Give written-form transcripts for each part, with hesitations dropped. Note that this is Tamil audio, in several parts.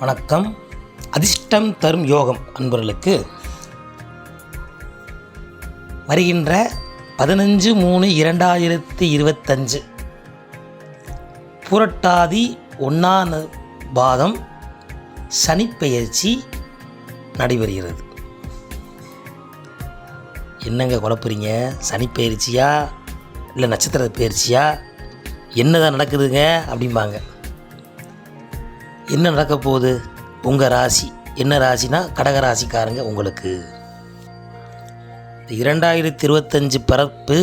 வணக்கம். அதிர்ஷ்டம் தரும் யோகம் அன்பர்களுக்கு வருகின்ற 15/3/2025 புரட்டாதி 1ஆம் பாதம் சனிப்பெயர்ச்சி நடைபெறுகிறது. என்னங்க குழப்புறீங்க? சனிப்பெயர்ச்சியா இல்லை நட்சத்திர பயிற்சியா? என்னதான் நடக்குதுங்க அப்படிம்பாங்க. என்ன நடக்க போகுது? உங்கள் ராசி என்ன ராசினா கடகராசிக்காரங்க. உங்களுக்கு 2025 பிறப்பு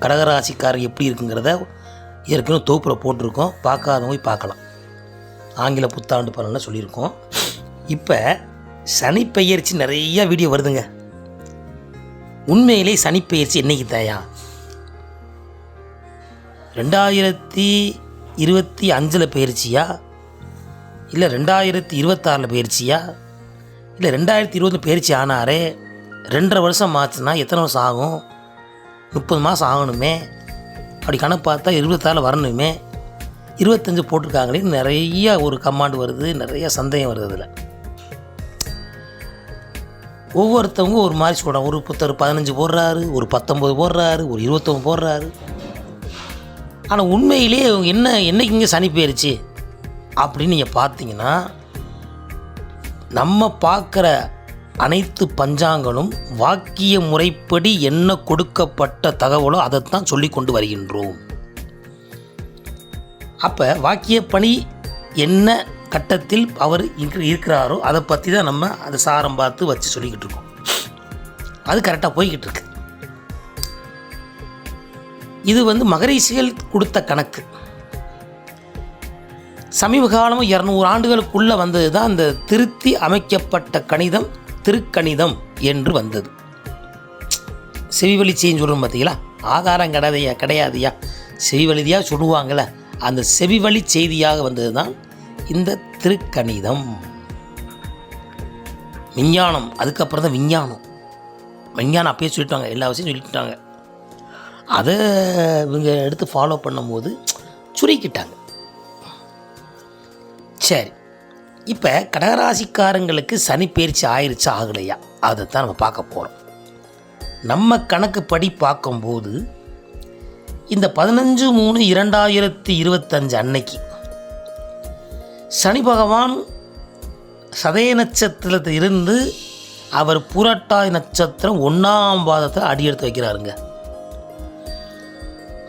கடகராசிக்காரங்க எப்படி இருக்குங்கிறத ஏற்கனவே தொகுப்பில் போட்டிருக்கோம். பார்க்காதவங்க போய் பார்க்கலாம். ஆங்கில புத்தாண்டு பலன்னு சொல்லியிருக்கோம். இப்போ சனிப்பெயர்ச்சி நிறைய வீடியோ வருதுங்க. உண்மையிலே சனிப்பெயர்ச்சி என்னைக்கு தாயா? 2025 பயிற்சியா, இல்லை 2026 பயிற்சியா, இல்லை 2020 பயிற்சி ஆனாரே 2.5 வருஷம் ஆச்சுன்னா எத்தனை வருஷம் ஆகும்? 30 மாதம் ஆகணுமே. அப்படி கணக்கு பார்த்தா 26 வரணுமே. 25 போட்டிருக்காங்களே நிறைய ஒரு கமாண்ட் வருது, நிறைய சந்தேகம் வருது. அதில் ஒவ்வொருத்தவங்க ஒரு மாதிரி சொல்கிறாங்க. ஒரு புத்தர் 15 போடுறாரு, ஒரு 19 போடுறாரு, ஒரு 21 போடுறாரு. ஆனால் உண்மையிலே என்னைக்கு இங்கே சனி போயிடுச்சு அப்படின்னு நீங்கள் பார்த்தீங்கன்னா, நம்ம பார்க்குற அனைத்து பஞ்சாங்களும் வாக்கிய முறைப்படி என்ன கொடுக்கப்பட்ட தகவலோ அதைத்தான் சொல்லி கொண்டு வருகின்றோம். அப்போ வாக்கியப்படி என்ன கட்டத்தில் அவர் இருக்கிறாரோ அதை பற்றி தான் நம்ம அதை சாரம் பார்த்து வச்சு சொல்லிக்கிட்டு இருக்கோம். அது கரெக்டாக போய்கிட்டு இருக்கு. இது மகரிஷிகள் கொடுத்த கணக்கு. சமீப காலமும் 200 ஆண்டுகளுக்குள்ளே வந்தது தான் அந்த திருத்தி அமைக்கப்பட்ட கணிதம் திருக்கணிதம் என்று வந்தது. செவிவழி செய்யும் சொல்லணும் பார்த்தீங்களா? ஆதாரம் கிடையாதையா செவிவழியாக சொல்லுவாங்களே, அந்த செவிவழி செய்தியாக வந்தது தான் இந்த திருக்கணிதம். விஞ்ஞானம் அதுக்கப்புறம் தான் விஞ்ஞானம் அப்பயே சொல்லிட்டாங்க, எல்லா விஷயம் சொல்லிட்டாங்க. அதை இவங்க எடுத்து ஃபாலோ பண்ணும்போது சுருக்கிட்டாங்க. சரி, இப்போ கடகராசிக்காரங்களுக்கு சனி பயிற்சி ஆயிடுச்சா ஆகலையா அதை தான் நம்ம பார்க்க போகிறோம். நம்ம கணக்குப்படி பார்க்கும்போது இந்த 15/3/2025 அன்னைக்கு சனி பகவான் சதய நட்சத்திரத்தில் இருந்து அவர் புரட்டாதி நட்சத்திரம் 1ஆம் பாதத்தில் அடியெடுத்து வைக்கிறாருங்க.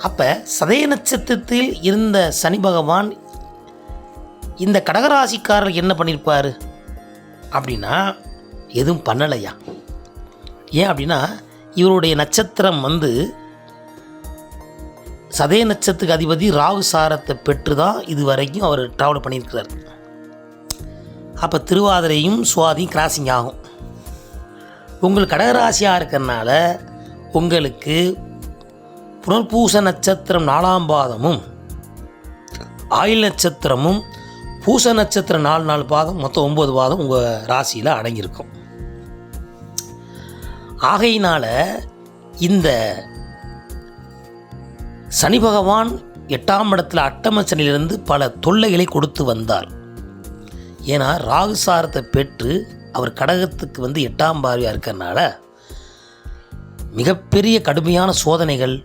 அப்போ சதய நட்சத்திரத்தில் இருந்த சனி பகவான் இந்த கடகராசிக்காரர் என்ன பண்ணியிருப்பார் அப்படின்னா, எதுவும் பண்ணலையா. ஏன் அப்படின்னா, இவருடைய நட்சத்திரம் சதய நட்சத்திரத்துக்கு அதிபதி ராகு சாரத்தை பெற்று தான் இது வரைக்கும் அவர் ட்ராவல் பண்ணியிருக்கிறார். அப்போ திருவாதிரையும் சுவாதியும் கிராசிங் ஆகும். உங்களுக்கு கடகராசியாக இருக்கிறதுனால உங்களுக்கு புனர்பூச நட்சத்திரம் 4ஆம் பாதமும் ஆயுள் நட்சத்திரமும் பூச நட்சத்திரம் 4 பாதம் மொத்தம் 9 பாதம் உங்கள் ராசியில் அடங்கியிருக்கும். ஆகையினால் இந்த சனி பகவான் 8ஆம் இடத்துல அட்டம சனியிலிருந்து பல தொல்லைகளை கொடுத்து வந்தார். ஏன்னா ராகு சாரத்தை பெற்று அவர் கடகத்துக்கு 8ஆம் பார்வையாக இருக்கிறதுனால மிகப்பெரிய கடுமையான சோதனைகள்.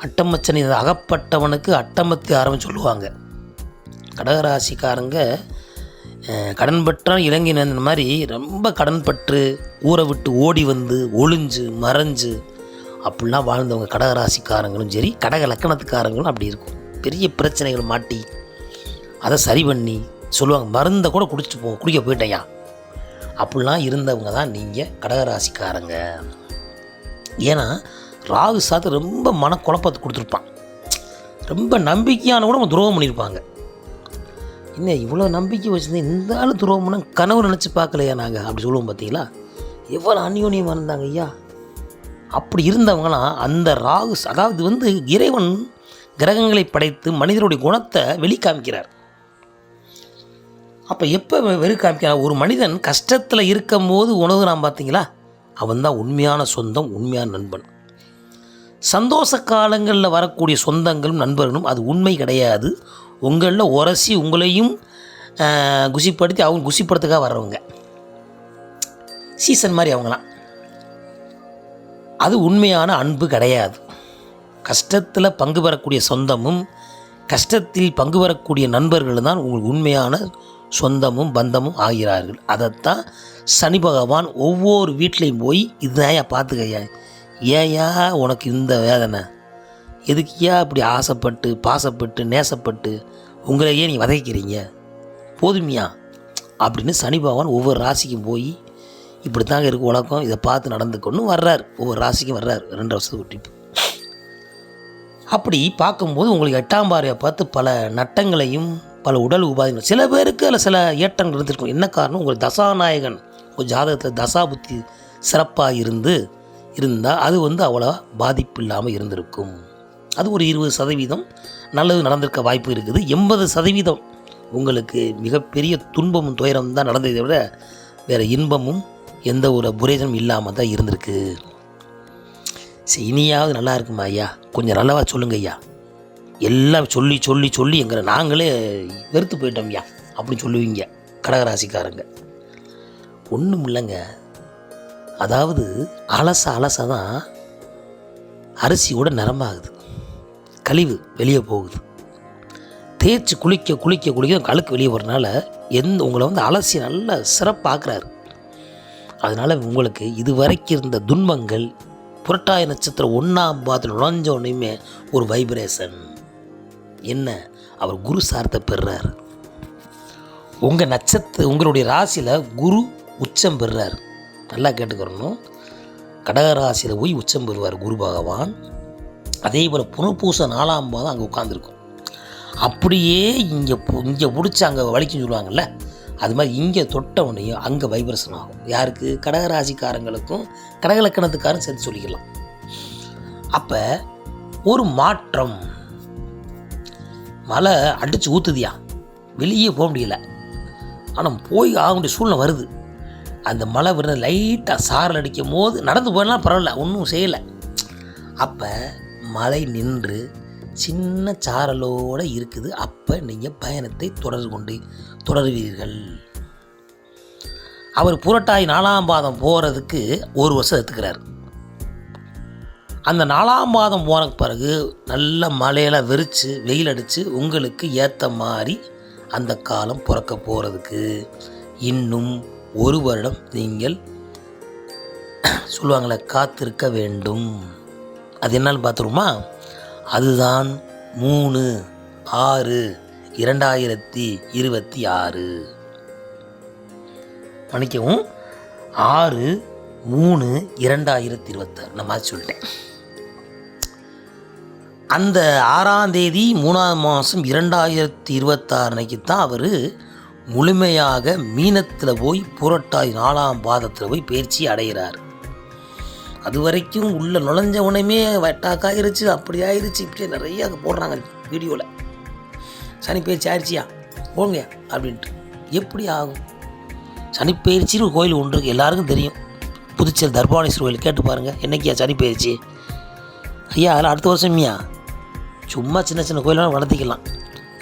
அட்டமச்சனி அகப்பட்டவனுக்கு அட்டமத்தி ஆரம்பிச்சு சொல்லுவாங்க. கடகராசிக்காரங்க கடன் பற்றான் இலங்கை மாதிரி ரொம்ப கடன் பற்று ஊரை விட்டு ஓடி ஒளிஞ்சு மறைஞ்சு அப்படிலாம் வாழ்ந்தவங்க கடகராசிக்காரங்களும் சரி, கடக லக்கணத்துக்காரங்களும் அப்படி இருக்கும். பெரிய பிரச்சனைகள் மாட்டி அதை சரி பண்ணி சொல்லுவாங்க, மருந்தை கூட குடிக்க போயிட்டேயா அப்படிலாம் இருந்தவங்க தான் நீங்கள் கடகராசிக்காரங்க. ஏன்னா ராகு சாத்து ரொம்ப மனக்குழப்பத்தை கொடுத்துருப்பான். ரொம்ப நம்பிக்கையான கூட அவங்க துரோகம் பண்ணியிருப்பாங்க. இன்னும் இவ்வளோ நம்பிக்கை வச்சுருந்தேன், இந்த ஆள் துரோகம் பண்ண கனவு நினச்சி பார்க்கலையா நாங்கள் அப்படி சொல்லுவோம். பார்த்தீங்களா எவ்வளோ அந்யோன்யமாக இருந்தாங்க ஐயா. அப்படி இருந்தவங்களாம் அந்த ராகு, அதாவது இறைவன் கிரகங்களை படைத்து மனிதனுடைய குணத்தை வெளிக்காமிக்கிறார். அப்போ எப்போ வெளிக்காமிக்கிறார்? ஒரு மனிதன் கஷ்டத்தில் இருக்கும் போது உணவுறான் பார்த்தீங்களா, அவன் தான் உண்மையான சொந்தம், உண்மையான நண்பன். சந்தோஷ காலங்களில் வரக்கூடிய சொந்தங்களும் நண்பர்களும் அது உண்மை கிடையாது. உங்களில் உரசி உங்களையும் குஷிப்படுத்தி அவங்க குஷிப்படுத்துக்காக வர்றவங்க சீசன் மாதிரி அவங்களாம். அது உண்மையான அன்பு கிடையாது. கஷ்டத்தில் பங்கு பெறக்கூடிய சொந்தமும் கஷ்டத்தில் பங்கு பெறக்கூடிய நண்பர்கள் தான் உங்களுக்கு உண்மையான சொந்தமும் பந்தமும் ஆகிறார்கள். அதைத்தான் சனி பகவான் ஒவ்வொரு வீட்லேயும் போய் இதுதாயா பார்த்துக்கையா, ஏயா உனக்கு இந்த வேதனை, எதுக்கியா இப்படி ஆசைப்பட்டு பாசப்பட்டு நேசப்பட்டு உங்களையே நீ வதைக்கிறீங்க, போதுமையா அப்படின்னு சனி பகவான் ஒவ்வொரு ராசிக்கும் போய் இப்படி தாங்க இருக்குது உலகம், இதை பார்த்து நடந்துக்கொண்டு வர்றார். ஒவ்வொரு ராசிக்கும் வர்றார் 2 வருஷத்துக்கு ஒட்டிப்பு. அப்படி பார்க்கும்போது உங்களுக்கு 8ஆம் பார்வையை பார்த்து பல நட்டங்களையும் பல உடல் உபாதைகள், சில பேருக்கு அதில் சில ஏற்றங்கள் இருந்திருக்கும். என்ன காரணம், உங்களுக்கு தசாநாயகன் ஒரு ஜாதகத்தில் தசா புத்தி சிறப்பாக இருந்தால் அது அவ்வளோ பாதிப்பு இல்லாமல் இருந்திருக்கும். அது ஒரு 20% நல்லது நடந்திருக்க வாய்ப்பு இருக்குது. 80% உங்களுக்கு மிகப்பெரிய துன்பமும் துயரமும் தான் நடந்ததை விட வேறு இன்பமும் எந்த ஒரு புரேஜனும் இல்லாமல் தான் இருந்திருக்கு. சரி, இனியாவது நல்லா இருக்குமா ஐயா, கொஞ்சம் நல்லவா சொல்லுங்க ஐயா, எல்லாம் சொல்லி சொல்லி சொல்லி எங்களை நாங்களே வெறுத்து போயிட்டோம் ஐயா அப்படின்னு சொல்லுவீங்க கடகராசிக்காரங்க. ஒன்றும் இல்லைங்க, அதாவது அலச தான் அரிசியோட நிறமாகுது, கழிவு வெளியே போகுது. தேய்ச்சி குளிக்க கழுக்கு வெளியே போகிறதுனால உங்களை அலசி நல்லா சிறப்பாக்குறாரு. அதனால் உங்களுக்கு இது வரைக்கும் இருந்த துன்பங்கள் புரட்டாதி நட்சத்திரம் 1ஆம் பாதத்தில் நுழைஞ்சோடனே ஒரு வைப்ரேஷன் என்ன, அவர் குரு சாரத்தை பெறுறார். உங்களுடைய ராசியில் குரு உச்சம் பெறுறார். நல்லா கேட்டுக்கிறணும், கடகராசியில் போய் உச்சம் பெறுவார் குரு பகவான். அதே போல் புனர்பூச 4ஆம் பாதம் அங்கே உட்காந்துருக்கும். அப்படியே இங்கே பிடிச்சி அங்கே வலிக்குன்னு சொல்லுவாங்கள்ல, அது மாதிரி இங்கே தொட்ட உடனேயும் அங்கே வைப்ரேஷன் ஆகும். யாருக்கு, கடகராசிக்காரங்களுக்கும் கடகலக்கணத்துக்காரும் சேர்த்து சொல்லிக்கலாம். அப்போ ஒரு மாற்றம், மழை அடித்து ஊற்றுதியா, வெளியே போக முடியல, ஆனால் போய் ஆக வேண்டிய சூழ்நிலை வருது. அந்த மழை விட லைட்டாக சாரல் அடிக்கும் போது நடந்து போனால் பரவாயில்ல, ஒன்றும் செய்யலை. அப்போ மழை நின்று சின்ன சாரலோடு இருக்குது. அப்போ நீங்கள் பயணத்தை தொடருவீர்கள். அவர் புரட்டாதி 4ஆம் பாதம் போகிறதுக்கு 1 வருஷம் எடுத்துக்கிறார். அந்த 4ஆம் பாதம் போன பிறகு நல்ல மழையில் வெறிச்சு வெயில் அடித்து உங்களுக்கு ஏற்ற மாதிரி அந்த காலம் பிறக்க போகிறதுக்கு இன்னும் 1 வருடம் நீங்கள் சொல்லுவாங்களே காத்திருக்க வேண்டும். அது என்னன்னு பார்த்துருமா, அதுதான் 3/6/2026. மன்னிக்கவும், 6/3/2026 நான் மாற்றி சொல்லிட்டேன். அந்த 6ஆம் தேதி 3ஆம் மாதம் 2026 அன்னைக்கு தான் அவர் முழுமையாக மீனத்தில் போய் புரட்டாதி 4ஆம் பாதத்தில் போய் பயிற்சி அடைகிறார். அது வரைக்கும் உள்ளே நுழைஞ்ச உடனே வட்டாக்காயிருச்சு, அப்படி ஆயிடுச்சு, இப்படியே நிறையா போடுறாங்க வீடியோவில். சனிப்பயிற்சி ஆயிடுச்சியா போங்க அப்படின்ட்டு. எப்படி ஆகும்? சனிப்பயிற்சின்னு ஒரு கோயில் ஒன்று இருக்குது, எல்லாருக்கும் தெரியும். புதுச்சேரி தர்பானேஸ்வரர் கோயில் கேட்டு பாருங்கள், என்னைக்கியா சனிப்பயிற்சி ஐயா. அதில் அடுத்த வருஷம்யா சும்மா சின்ன சின்ன கோயிலெலாம் நடத்திக்கலாம்.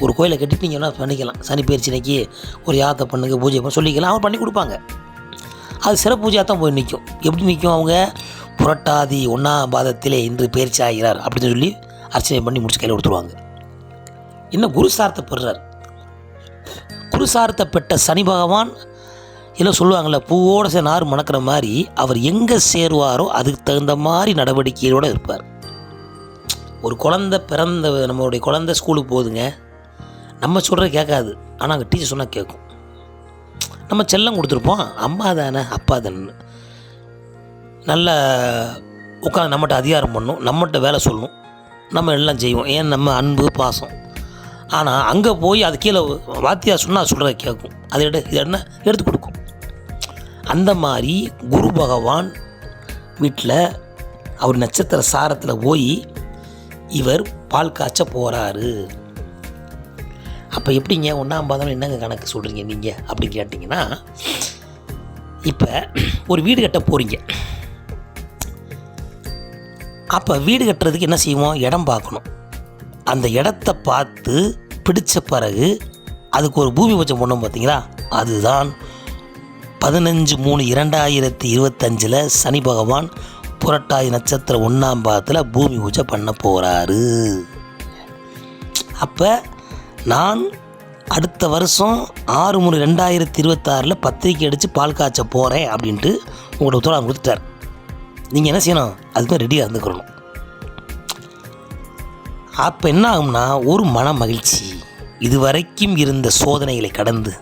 ஒரு கோயிலை கட்டிட்டீங்கன்னா பண்ணிக்கலாம். சனிப்பயிற்சி இன்னைக்கு ஒரு யாத்தை பண்ணுங்க, பூஜை பண்ண சொல்லிக்கலாம், அவங்க பண்ணி கொடுப்பாங்க. அது சிறப்பு பூஜையாக தான் போய் நிற்கும். எப்படி நிற்கும்? அவங்க புரட்டாதி 1ஆம் பாதத்திலே இன்று பயிற்சி ஆகிறார் அப்படின்னு சொல்லி அர்ச்சனை பண்ணி முடிச்சு கையில் கொடுத்துருவாங்க. இன்னும் குருசாரத்தை பெறுறார். குருசாரத்தை பெற்ற சனி பகவான் எல்லாம் சொல்லுவாங்கள்ல, பூவோடு சேர்ந்து நார் மணக்கிற மாதிரி அவர் எங்கே சேருவாரோ அதுக்கு தகுந்த மாதிரி நடவடிக்கையோடு இருப்பார். ஒரு குழந்தை நம்மளுடைய குழந்தை ஸ்கூலுக்கு போகுதுங்க, நம்ம சொல்கிற கேட்காது, ஆனால் அங்கே டீச்சர் சொன்னால் கேட்கும். நம்ம செல்லம் கொடுத்துருப்போம், அம்மா தானே அப்பா தானே, நல்லா உட்காந்து நம்மகிட்ட அதிகாரம் பண்ணணும், நம்மகிட்ட வேலை சொல்லணும், நம்ம எல்லாம் செய்வோம். ஏன் நம்ம அன்பு பாசம். ஆனால் அங்கே போய் அது கீழே வாத்தியார் சொன்னால் சொல்கிறத கேட்கும், அதை இது என்ன எடுத்து கொடுக்கும். அந்த மாதிரி குரு பகவான் வீட்டில் அவர் நட்சத்திர சாரத்தில் போய் இவர் பால் காய்ச்ச போகிறாரு. அப்போ எப்படிங்க 1ஆம் பாதம் என்னங்க கணக்கு சொல்கிறீங்க நீங்கள் அப்படின்னு கேட்டிங்கன்னா, இப்போ ஒரு வீடு கட்ட போகிறீங்க. அப்போ வீடு கட்டுறதுக்கு என்ன செய்வோம்? இடம் பார்க்கணும். அந்த இடத்த பார்த்து பிடிச்ச பிறகு அதுக்கு ஒரு பூமி பூஜை பண்ணோம் பார்த்தீங்களா, அதுதான் 15/3/2025 சனி பகவான் புரட்டாதி நட்சத்திரம் 1ஆம் பாதத்தில் பூமி பூஜை பண்ண போகிறாரு. அப்போ நான் அடுத்த வருஷம் 6/3/2026 பத்திரிக்கை அடித்து பால் காய்ச்ச போகிறேன் அப்படின்ட்டு உங்களோட உத்தரவாதம் கொடுத்துட்டார். நீங்கள் என்ன செய்யணும், அதுக்கு ரெடியாக இருந்துக்கிறணும். அப்போ என்ன ஆகும்னா, ஒரு மன மகிழ்ச்சி, இதுவரைக்கும் இருந்த சோதனைகளை கடந்து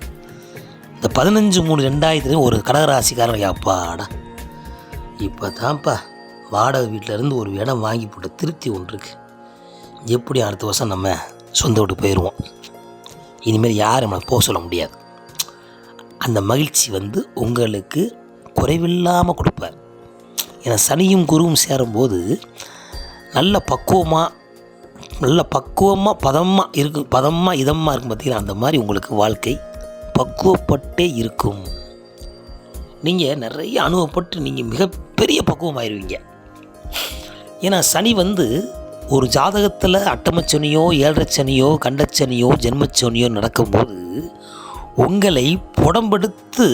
இந்த 15/3/2000 ஒரு கடகராசிக்காரன் அப்பாடா இப்போ தான்ப்பா வாடகை வீட்டிலேருந்து ஒரு இடம் வாங்கி போட்ட திருப்தி ஒன்று இருக்குது. எப்படி அடுத்த வருஷம் நம்ம சொந்த வீட்டு போயிடுவோம், இனிமேல் யாரும் நம்மளை போக சொல்ல முடியாது. அந்த மகிழ்ச்சி உங்களுக்கு குறைவில்லாமல் கொடுப்பார். ஏன்னா சனியும் குருவும் சேரும்போது நல்ல பக்குவமாக பதமாக இருக்கும் பார்த்தீங்கன்னா, அந்த மாதிரி உங்களுக்கு வாழ்க்கை பக்குவப்பட்டே இருக்கும். நீங்கள் நிறைய அனுபவப்பட்டு நீங்கள் மிகப்பெரிய பக்குவமாயிருவீங்க. ஏன்னா சனி ஒரு ஜாதகத்தில் அட்டமச்சனியோ 7.5 கண்டச்சனியோ ஜென்மச்சனியோ நடக்கும்போது உங்களை புடம்பெடுத்து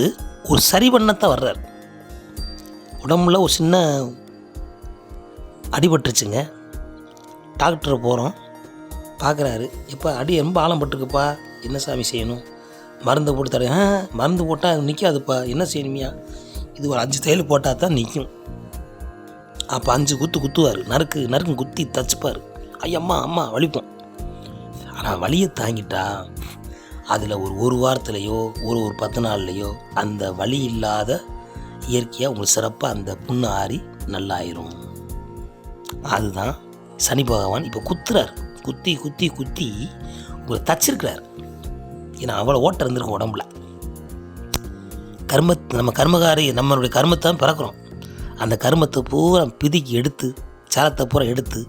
ஒரு சரி பண்ணத்தான் வர்றார். உடம்புல ஒரு சின்ன அடிபட்டுருச்சுங்க, டாக்டரை போகிறோம், பார்க்குறாரு, எப்போ அடி ரொம்ப ஆழம் பட்டுருக்குப்பா, என்ன சாமி செய்யணும், மருந்து போட்டு தர, மருந்து போட்டால் நிற்காதுப்பா, என்ன செய்யணுமியா, இது ஒரு 5 தையல் போட்டால் தான் நிற்கும். அப்போ 5 குத்துவார், நறுக்கு குத்தி தச்சுப்பார். ஐயம்மா அம்மா வலிப்போம். ஆனால் வலியை தாங்கிட்டா அதில் ஒரு வாரத்துலையோ ஒரு 10 நாள்லையோ அந்த வலி இல்லாத இயற்கையாக உங்களுக்கு சிறப்பாக அந்த புண்ணு ஆறி நல்லாயிரும். அதுதான் சனி பகவான் இப்போ குத்துறார். குத்தி உங்களை தச்சிருக்கிறார். ஏன்னா அவ்வளோ ஓட்டம் இருந்திருக்கும் உடம்புல. நம்ம கர்மகாரி நம்மளுடைய கர்மத்தை பிறக்கிறோம். அந்த கர்மத்தை பூரா பிதுக்கி எடுத்து சாரத்தை பூரா எடுத்து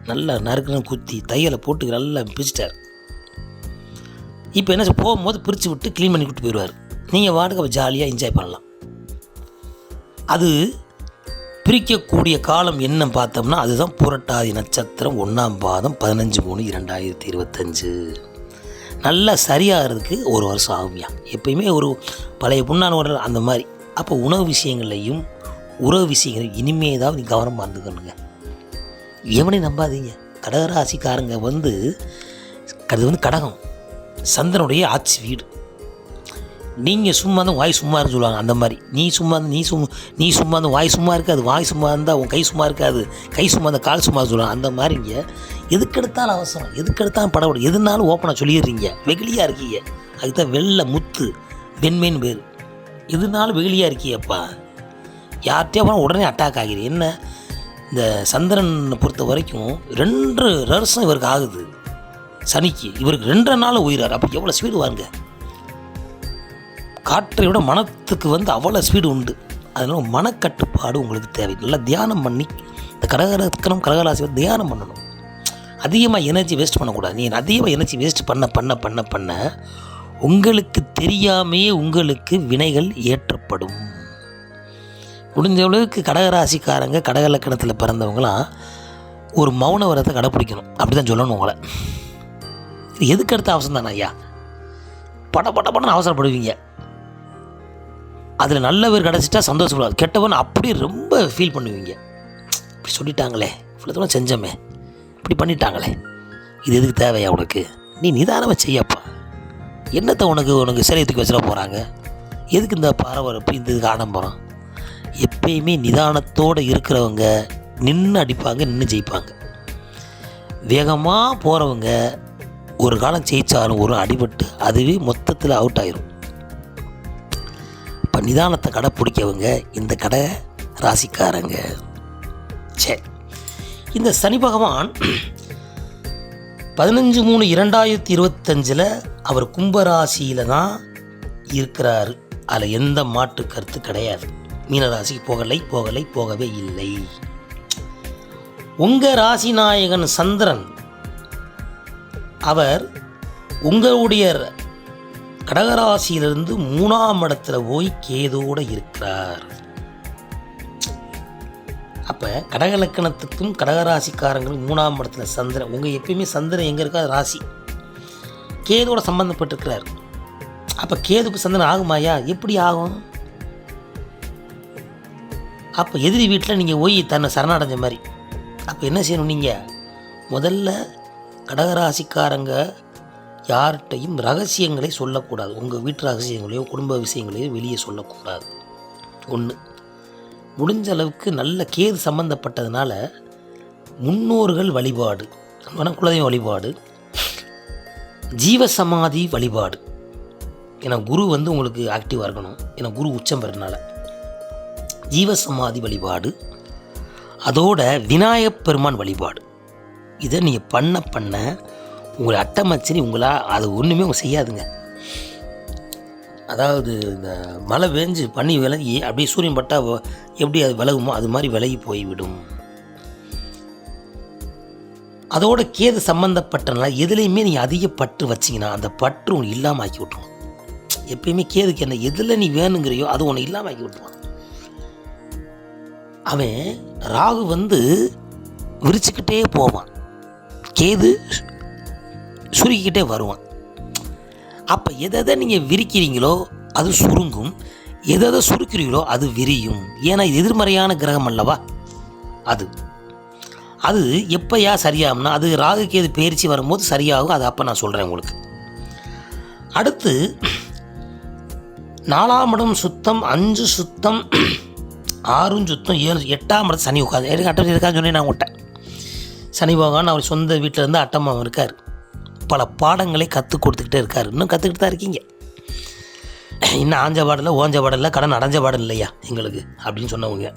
நல்லா நறுக்குன்னு குத்தி தையலை போட்டு நல்லா பிரிச்சிட்டார். இப்போ என்ன போகும்போது பிரித்து விட்டு க்ளீன் பண்ணி விட்டு போயிடுவார். நீங்கள் வாட்டுக்கு ஜாலியாக என்ஜாய் பண்ணலாம். அது பிரிக்கக்கூடிய காலம் என்ன பார்த்தோம்னா, அதுதான் புரட்டாதி நட்சத்திரம் 1ஆம் பாதம் 15/3/2025. நல்லா சரியாகிறதுக்கு ஒரு வருஷம் ஆகும்யா. எப்பயுமே ஒரு பழைய புண்ணான உடல் அந்த மாதிரி. அப்போ உணவு விஷயங்கள்லையும் உறவு விஷயங்களையும் இனிமேதான் நீ கவனமாக இருந்துக்கணுங்க. எவனையும் நம்பாதீங்க. கடகராசிக்காரங்க அது கடகம் சந்திரனுடைய ஆட்சி வீடு. நீங்கள் சும்மா இருந்தால் வாய் சும்மா இருந்து சொல்லுவாங்க. அந்த மாதிரி நீ சும்மா இருந்தால் வாய் சும்மா இருக்காது, வாய் சும்மா இருந்தால் உன் கை சும்மா இருக்காது, கை சும்மா இருந்தால் கால் சும்மா சொல்லுவாங்க. அந்த மாதிரிங்க எதுக்கெடுத்தாலும் அவசரம், எதுக்கெடுத்தாலும் படப்படும், எதுனாலும் ஓப்பனாக சொல்லிடுறீங்க. வெகுளியாக இருக்கீங்க. அதுதான் வெள்ளை முத்து வெண்மைன்னு பேர். எதுனாலும் வெகுளியாக இருக்கீங்கப்பா. யார்கிட்டயே போனால் உடனே அட்டாக் ஆகிடுது. என்ன இந்த சந்திரனை பொறுத்த வரைக்கும் 2 வருஷம் இவருக்கு ஆகுது. சனிக்கு இவருக்கு 2 நாள் உயிரார். அப்போ எவ்வளோ ஸ்பீடு வாங்க. காற்றை விட மனத்துக்கு அவ்வளோ ஸ்பீடு உண்டு. அதனால் மனக்கட்டுப்பாடு உங்களுக்கு தேவை. நல்லா தியானம் பண்ணி இந்த கடகராசி தியானம் பண்ணணும். அதிகமாக எனர்ஜி வேஸ்ட் பண்ணக்கூடாது. நீ அதிகமாக எனர்ஜி வேஸ்ட் பண்ண உங்களுக்கு தெரியாமையே உங்களுக்கு வினைகள் ஏற்றப்படும். முடிஞ்ச அளவுக்கு கடகராசிக்காரங்க கடக லக்கணத்தில் பிறந்தவங்களாம் ஒரு மௌன விரதத்தை கடைப்பிடிக்கணும். அப்படி தான் சொல்லணும் உங்களை. இது எதுக்கு அடுத்த அவசரம் தானே ஐயா. படன்னு அவசரப்படுவீங்க. அதில் நல்ல பேர் கிடச்சிட்டா சந்தோஷப்படாது, கெட்டவன் அப்படியே ரொம்ப ஃபீல் பண்ணுவீங்க. இப்படி சொல்லிட்டாங்களே, இவ்வளோ தூரம் செஞ்சோமே, இப்படி பண்ணிட்டாங்களே, இது எதுக்கு தேவையா உனக்கு, நீ நிதானமாக செய்யப்பா. என்னத்தை உனக்கு சிலையை தூக்கி வச்சிட போகிறாங்க, எதுக்கு இந்த பரபரப்பு, இந்த இதுக்கு ஆடம்பரம். எப்பயுமே நிதானத்தோடு இருக்கிறவங்க நின்று அடிப்பாங்க, நின்று ஜெயிப்பாங்க. வேகமாக போகிறவங்க ஒரு காலம் ஜெயித்தாலும் ஒரு அடிபட்டு அதுவே மொத்தத்தில் அவுட் ஆயிரும். இப்போ நிதானத்தை கடைப்பிடிக்கவங்க இந்த கடை ராசிக்காரங்க. சரி, இந்த சனி பகவான் 15/3/2025 அவர் கும்பராசியில் தான் இருக்கிறாரு. அதில் எந்த மாற்று கருத்து கிடையாது. மீனராசிக்கு போகவே இல்லை. உங்கள் ராசிநாயகன் சந்திரன் அவர் உங்களுடைய கடகராசியிலிருந்து 3ஆம் இடத்துல போய் கேதோடு இருக்கிறார். அப்போ கடகலக்கணத்துக்கும் கடகராசிக்காரங்களும் 3ஆம் இடத்துல சந்திரன். உங்கள் எப்பயுமே சந்திரன் எங்கே இருக்கோ அது ராசி. கேதோட சம்பந்தப்பட்டிருக்கிறார். அப்போ கேதுக்கு சந்திரன் ஆகுமாயா? எப்படி ஆகும்? அப்போ எதிரி வீட்டில் நீங்கள் போய் தன்னை சரணடைஞ்ச மாதிரி. அப்போ என்ன செய்யணும்? நீங்கள் முதல்ல கடகராசிக்காரங்க யார்கிட்டையும் ரகசியங்களை சொல்லக்கூடாது. உங்கள் வீட்டு ரகசியங்களையோ குடும்ப விஷயங்களையோ வெளியே சொல்லக்கூடாது. ஒன்று, முடிஞ்ச அளவுக்கு நல்ல கேது சம்பந்தப்பட்டதுனால முன்னோர்கள் வழிபாடு, குலதெய்வ வழிபாடு, ஜீவசமாதி வழிபாடு. ஏன்னா குரு உங்களுக்கு ஆக்டிவாக இருக்கணும். ஏன்னா குரு உச்சம் பெறனால ஜீவசமாதி வழிபாடு, அதோட விநாயகப் பெருமான் வழிபாடு. இதை நீங்கள் பண்ண உங்களை அட்டமச்சினி உங்களால் அது ஒன்றுமே உங்க செய்யாதுங்க. அதாவது இந்த மழை பெஞ்சு பண்ணி விலகி அப்படியே சூரியன் பட்டால் எப்படி அது விலகுமோ அது மாதிரி விலகி போய்விடும். அதோட கேது சம்மந்தப்பட்டனால எதுலேயுமே நீங்கள் அதிக பற்று வச்சிங்கன்னா அந்த பற்று ஒன்று இல்லாமல் ஆக்கி விட்ருவோம். எப்பயுமே கேதுக்கு என்ன எதில் நீ வேணுங்கிறையோ அது ஒன்று இல்லாமல் ஆக்கி விட்ருவான். அவன் ராகு விரிச்சுக்கிட்டே போவான், கேது சுருக்கிக்கிட்டே வருவான். அப்போ எதை நீங்கள் விரிக்கிறீங்களோ அது சுருங்கும், எதை சுருக்கிறீங்களோ அது விரியும். ஏன்னா இது எதிர்மறையான கிரகம் அல்லவா. அது எப்போயா சரியாகும்னா அது ராகு கேது பயிற்சி வரும்போது சரியாகும். அது அப்போ நான் சொல்கிறேன் உங்களுக்கு. அடுத்து 4ஆம் இடம் சுத்தம், 5 சுத்தம், 6 சுத்தம், 7 8ஆம் இடத்து சனி உட்காந்து எனக்கு அட்டம் இருக்கான்னு சொன்னேன் நான் விட்டேன். சனி பகவான் அவர் சொந்த வீட்டில் இருந்து அட்டமாக இருக்கார். பல பாடங்களை கற்றுக் கொடுத்துக்கிட்டே இருக்கார். இன்னும் கற்றுக்கிட்டு தான் இருக்கீங்க. இன்னும் ஆஞ்ச பாடலை ஓஞ்ச பாடலை கடன் அடைஞ்ச பாடம் இல்லையா எங்களுக்கு அப்படின்னு சொன்னவங்க.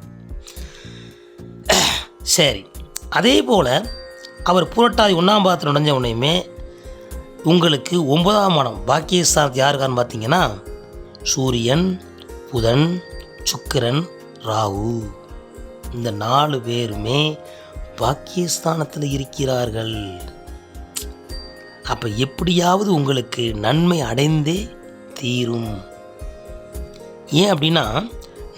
சரி, அதே போல் அவர் புரட்டாதி 1ஆம் பாதத்தில் நுழைஞ்ச உடனேயுமே உங்களுக்கு 9ஆம் இடம் பாக்கியஸ்தானத்து யாருக்கான்னு பார்த்தீங்கன்னா சூரியன், புதன், சுக்கிரன், ராகு. இந்த 4 பேருமே பாக்கியஸ்தானத்தில் இருக்கிறார்கள். அப்போ எப்படியாவது உங்களுக்கு நன்மை அடைந்தே தீரும். ஏன் அப்படின்னா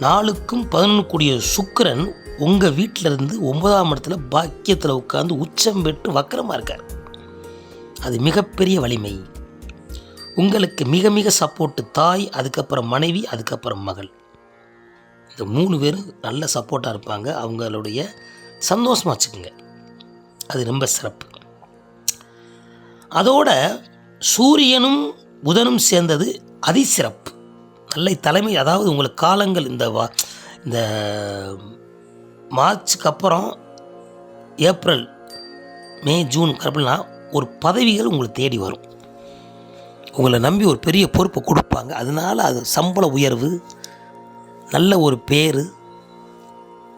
4க்கும் 11 கூடிய சுக்கிரன் உங்கள் வீட்டில் இருந்து 9ஆம் இடத்துல பாக்கியத்தில் உட்காந்து உச்சம் பெற்று வக்கரமாக இருக்கார். அது மிகப்பெரிய வலிமை. உங்களுக்கு மிக மிக சப்போர்ட்டு தாய், அதுக்கப்புறம் மனைவி, அதுக்கப்புறம் மகள். இந்த 3 பேரும் நல்ல சப்போர்ட்டாக இருப்பாங்க. அவங்களுடைய சந்தோஷமாக வச்சுக்கோங்க, அது ரொம்ப சிறப்பு. அதோட சூரியனும் புதனும் சேர்ந்தது அதிசிறப்பு, நல்ல தலைமை. அதாவது உங்களுக்கு காலங்கள் இந்த மார்ச்சுக்கு அப்புறம் ஏப்ரல், மே, ஜூன் அப்படின்னா ஒரு பதவிகள் உங்களுக்கு தேடி வரும். உங்களை நம்பி ஒரு பெரிய பொறுப்பை கொடுப்பாங்க. அதனால் அது சம்பள உயர்வு, நல்ல ஒரு பேர்,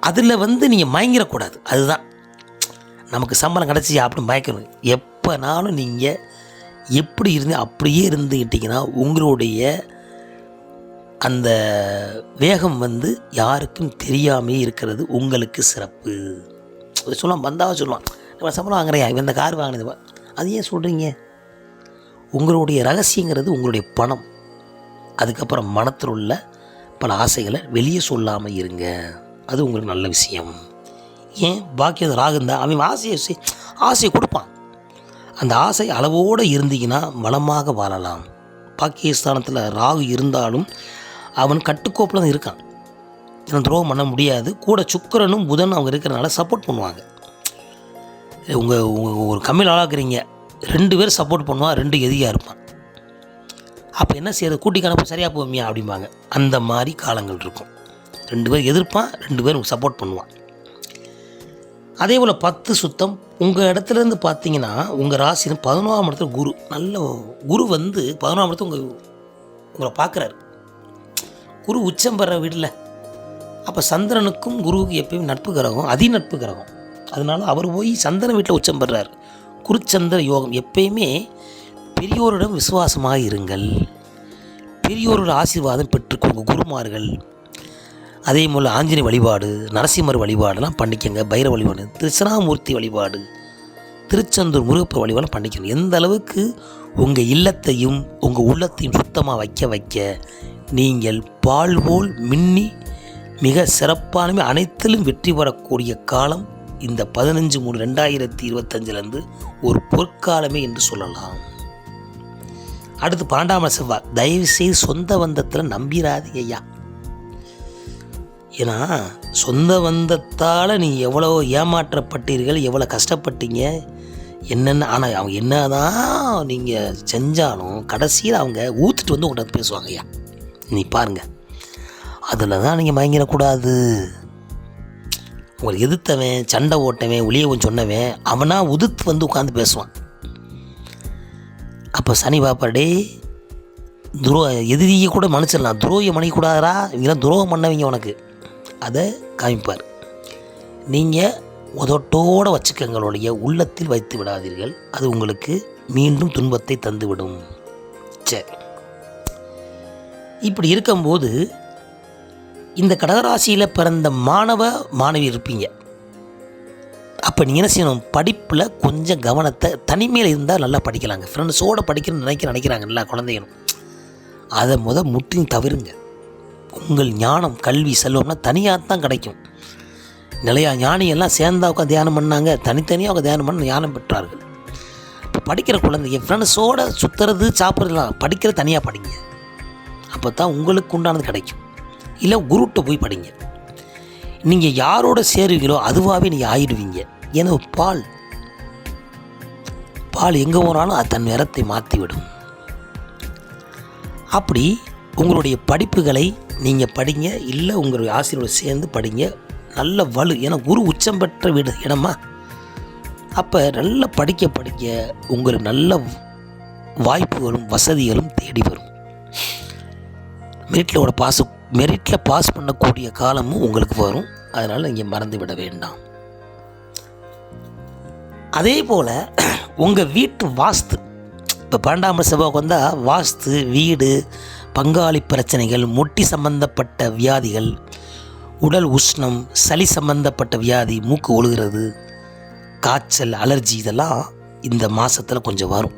அதில் நீங்கள் மயங்கிடக்கூடாது. அதுதான் நமக்கு சம்பளம் கிடச்சி அப்படின்னு மயக்கணும். எப்போனாலும் நீங்கள் எப்படி இருந்து அப்படியே இருந்துக்கிட்டிங்கன்னா உங்களுடைய அந்த வேகம் யாருக்கும் தெரியாமே இருக்கிறது உங்களுக்கு சிறப்பு. சொல்லலாம், வந்தாவ சொல்லுவான், நம்ம சம்பளம் வாங்குறையா, இந்த கார் வாங்கினது, அது ஏன் சொல்கிறீங்க? உங்களுடைய ரகசியங்கிறது உங்களுடைய பணம். அதுக்கப்புறம் மனத்தில் உள்ள பல ஆசைகளை வெளியே சொல்லாமல் இருங்க, அது உங்களுக்கு நல்ல விஷயம். ஏன் பாக்கியம் ராகு இருந்தால் அவன் ஆசையை கொடுப்பான். அந்த ஆசை அளவோடு இருந்தீங்கன்னா வளமாக வாழலாம். பாக்கியஸ்தானத்தில் ராகு இருந்தாலும் அவன் கட்டுக்கோப்பில் தான் இருக்கான், துரோகம் பண்ண முடியாது. கூட சுக்கிரனும் புதனும் அவங்க இருக்கிறனால சப்போர்ட் பண்ணுவாங்க. உங்கள் ஒரு கம்மியில் ஆளாக்குறீங்க, 2 பேர் சப்போர்ட் பண்ணுவான், 2 எதிரியாக இருப்பான். அப்போ என்ன செய்யறது, கூட்டி கணப்பு சரியாக போவியா அப்படிம்பாங்க. அந்த மாதிரி காலங்கள் இருக்கும். 2 பேர் எதிர்ப்பான், 2 பேர் சப்போர்ட் பண்ணுவான். அதே போல் 10 சுத்தம் உங்கள் இடத்துலேருந்து பார்த்தீங்கன்னா உங்கள் ராசி 11ஆம் இடத்துல குரு, நல்ல குரு 11ஆம் இடத்துல உங்களை பார்க்குறாரு. குரு உச்சம் பெற வீட்டில். அப்போ சந்திரனுக்கும் குருவுக்கு எப்பயும் நட்பு கிரகம், அதிநட்பு கிரகம். அதனால அவர் போய் சந்திரன் வீட்டில் உச்சம் பெறார். குருச்சந்திர யோகம். எப்பயுமே பெரியோரிடம் விசுவாசமாக இருங்கள், பெரியோரோட ஆசீர்வாதம் பெற்றுக்கோங்க. குருமார்கள், அதே போல் ஆஞ்சநேய வழிபாடு, நரசிம்மர் வழிபாடெல்லாம் பண்ணிக்கங்க. பைரவ வழிபாடு, திருச்சனாமூர்த்தி வழிபாடு, திருச்செந்தூர் முருகப்பர் வழிபாடு பண்ணிக்கணும். எந்த அளவுக்கு உங்கள் இல்லத்தையும் உங்கள் உள்ளத்தையும் சுத்தமாக வைக்க நீங்கள் பால் போல் மின்னி மிக சிறப்பான அனைத்திலும் வெற்றி பெறக்கூடிய காலம் இந்த 15/3/2025 ஒரு பொற்காலமே என்று சொல்லலாம். அடுத்து 12ஆம் செவ்வாய். தயவுசெய்து சொந்த பந்தத்தில் நம்பிடாதீங்க ஐயா. ஏன்னா சொந்த பந்தத்தால் நீங்கள் எவ்வளோ ஏமாற்றப்பட்டீர்கள், எவ்வளோ கஷ்டப்பட்டீங்க என்னென்ன. ஆனால் அவங்க என்ன தான் நீங்கள் செஞ்சாலும் கடைசியில் அவங்க ஊற்றுட்டு வந்து உங்கள்கிட்ட பேசுவாங்க ஐயா. நீ பாருங்கள், அதில் தான் நீங்கள் மயங்கிடக்கூடாது. உங்களை எதிர்த்தவன், சண்டை ஓட்டவன், ஒளியவன் சொன்னவன் அவனாக உதிர்த்து வந்து உட்காந்து பேசுவான். அப்போ சனி பாப்பாடே எதிரியை கூட மன்னிச்சிடலாம், துரோகம் பண்ணிக்கூடாதா, இவங்களாம் துரோகம் பண்ணவங்க உனக்கு, அதை காமிப்பார். நீங்கள் உதட்டோடு வச்சுக்கங்களுடைய உள்ளத்தில் வைத்து விடாதீர்கள், அது உங்களுக்கு மீண்டும் துன்பத்தை தந்துவிடும். சரி, இப்படி இருக்கும்போது இந்த கடகராசியில் பிறந்த மாணவ மாணவி இருப்பீங்க. அப்போ நீங்கள் என்ன செய்யணும், படிப்பில் கொஞ்சம் கவனத்தை, தனிமையில் இருந்தால் நல்லா படிக்கலாங்க. ஃப்ரெண்ட்ஸோடு படிக்கணும்னு நினைக்கிறாங்க எல்லா குழந்தைகளும். அதை முற்றிலும் தவிருங்க. உங்கள் ஞானம், கல்வி, செல்வம்னா தனியாக தான் கிடைக்கும். நிலையா ஞானியெல்லாம் சேர்ந்தா உட்காந்து தியானம் பண்ணாங்க, தனித்தனியாக அவங்க தியானம் பண்ண ஞானம் பெற்றார்கள். இப்போ படிக்கிற குழந்தைங்க ஃப்ரெண்ட்ஸோடு சுற்றுறது, சாப்பிட்றதுலாம், படிக்கிற தனியாக படிங்க. அப்போ தான் உங்களுக்கு உண்டானது கிடைக்கும். இல்லை குருட்ட போய் படிங்க. நீங்கள் யாரோட சேருவீங்களோ அதுவாகவே நீங்கள் ஆயிடுவீங்க. ஏன்னா பால் எங்கே போனாலும் அது தன் நிறத்தை மாற்றிவிடும். அப்படி உங்களுடைய படிப்புகளை நீங்கள் படிங்க, இல்லை உங்களுடைய ஆசிரியரோடு சேர்ந்து படிங்க. நல்ல வலு, ஏன்னா குரு உச்சம் பெற்ற வீடு இடமா. அப்போ நல்லா படிக்க உங்களுக்கு நல்ல வாய்ப்புகளும் வசதிகளும் தேடி வரும். மெரிட்டில் பாஸ் பண்ணக்கூடிய காலமும் உங்களுக்கு வரும். அதனால் நீங்கள் மறந்து விட வேண்டாம். அதே போல் உங்கள் வீட்டு வாஸ்து, இப்போ 12ஆம் செவ்வாய்க்கு வந்தால் வாஸ்து, வீடு, பங்காளி பிரச்சனைகள், முட்டி சம்பந்தப்பட்ட வியாதிகள், உடல் உஷ்ணம், சளி சம்பந்தப்பட்ட வியாதி, மூக்கு ஒழுகிறது, காய்ச்சல், அலர்ஜி, இதெல்லாம் இந்த மாதத்தில் கொஞ்சம் வரும்.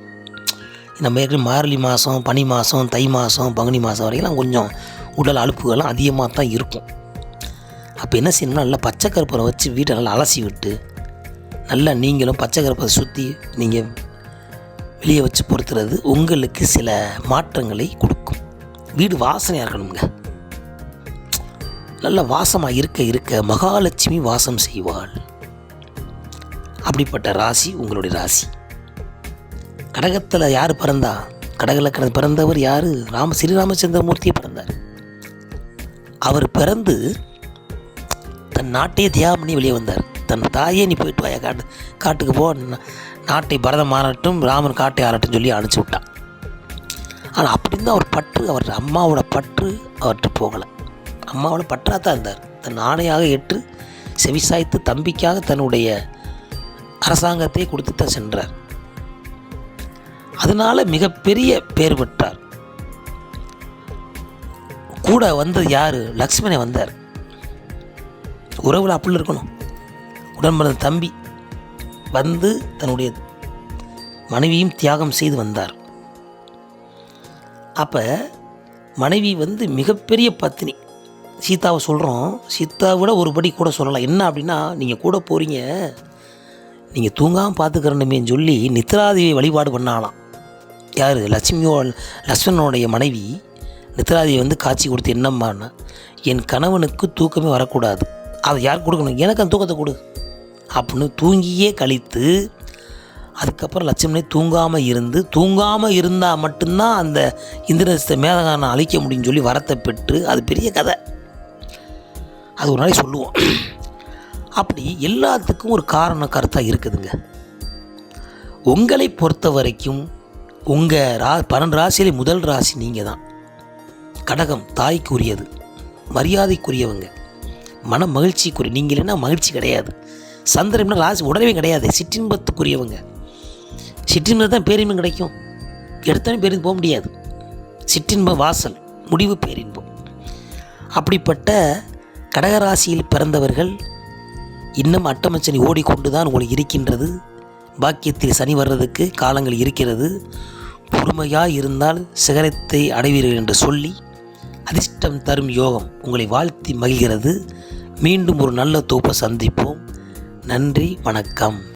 நம்ம ஏற்கனவே மார்கழி மாதம், பனி மாதம், தை மாதம், பங்குனி மாதம் வரைக்கும் கொஞ்சம் உடல் அலுப்புகள்லாம் அதிகமாக தான் இருக்கும். அப்போ என்ன செய்யணும்னா, நல்லா பச்சை கற்பூரம் வச்சு வீட்டை நல்லா அலசி விட்டு, நல்லா நீங்களும் பச்சை கற்பூரத்தை சுற்றி நீங்கள் வெளியே வச்சு பொறுத்துறது உங்களுக்கு சில மாற்றங்களை கொடுக்கும். வீடு வாசனையாக இருக்கணுங்க. நல்ல வாசமாக இருக்க மகாலட்சுமி வாசம் செய்வாள். அப்படிப்பட்ட ராசி உங்களுடைய ராசி. கடகத்தில் யார் பிறந்தா? கடகலக்கணத்தில் பிறந்தவர் யார்? ஸ்ரீராமச்சந்திரமூர்த்தியை பிறந்தார். அவர் பிறந்து தன் நாட்டையே தியாகம் பண்ணி வெளியே வந்தார். தன் தாயே நீ போயிட்டு வாயா காட்டுக்கு போ, நாட்டை பரதம் ஆறட்டும், ராமன் காட்டை ஆறட்டும் சொல்லி அனுப்பிச்சி விட்டான். ஆனால் அப்படின்னு அவர் பற்று, அவர் அம்மாவோட பற்று அவர்கிட்ட போகலை. அம்மாவோட பற்றாக தான் இருந்தார். தன் ஆணையாக ஏற்று செவிசாய்த்து தம்பிக்காக தன்னுடைய அரசாங்கத்தை கொடுத்து தான் சென்றார். அதனால் மிகப்பெரிய பேர் பெற்றார். கூட வந்தது யார்? லக்ஷ்மணே வந்தார். உறவில் அப்படி இருக்கணும். உடன்பிறந்த தம்பி வந்து தன்னுடைய மனைவியும் தியாகம் செய்து வந்தார். அப்போ மனைவி வந்து மிகப்பெரிய பத்தினி. சீதாவை சொல்கிறோம், சீதாவை விட ஒரு படி கூட சொல்லலாம். என்ன அப்படின்னா, நீங்கள் கூட போகிறீங்க, நீங்கள் தூங்காமல் பார்த்துக்கிறணுமேன்னு சொல்லி நித்ராதேவி வழிபாடு பண்ணாலாம். யார்? லக்ஷ்மணனுடைய மனைவி நித்ராதேவி வந்து காட்சி கொடுத்து, என்னம்மான்னா, என் கணவனுக்கு தூக்கமே வரக்கூடாது, அதை யார் கொடுக்கணும்? எனக்கு அந்த தூக்கத்தை கொடு அப்படின்னு தூங்கியே கழித்து, அதுக்கப்புறம் லட்சுமணனை தூங்காமல் இருந்தால் மட்டும்தான் அந்த இந்திரத்தை மேதகானை அழிக்க முடியும்னு சொல்லி வரத்தை பெற்று, அது பெரிய கதை, அது ஒரு நாளைக்கு சொல்லுவோம். அப்படி எல்லாத்துக்கும் ஒரு காரண கருத்தாக இருக்குதுங்க. உங்களை பொறுத்த வரைக்கும் உங்கள் 12 ராசியிலே முதல் ராசி நீங்கள் தான். கடகம் தாய்க்குரியது, மரியாதைக்குரியவங்க, மன மகிழ்ச்சிக்குரிய. நீங்கள் இல்லைன்னா மகிழ்ச்சி கிடையாது. சந்திரம்னா ராசி உடனே கிடையாது, சிற்றின்பத்துக்குரியவங்க. சிற்றின்பம் தான் பேரின்பம் கிடைக்கும். எடுத்தாலும் பேரின்பம் போக முடியாது. சிற்றின்ப வாசல், முடிவு பேரின்பம். அப்படிப்பட்ட கடகராசியில் பிறந்தவர்கள் இன்னும் அட்டமச்சனி ஓடிக்கொண்டு தான் உங்களுக்கு இருக்கின்றது. பாக்கியத்தில் சனி வர்றதுக்கு காலங்கள் இருக்கிறது. பொறுமையாக இருந்தால் சிகரத்தை அடைவீர்கள் என்று சொல்லி அதிர்ஷ்டம் தரும் யோகம் உங்களை வாழ்த்தி மகிழ்கிறது. மீண்டும் ஒரு நல்ல தொகுப்பை சந்திப்போம். நன்றி, வணக்கம்.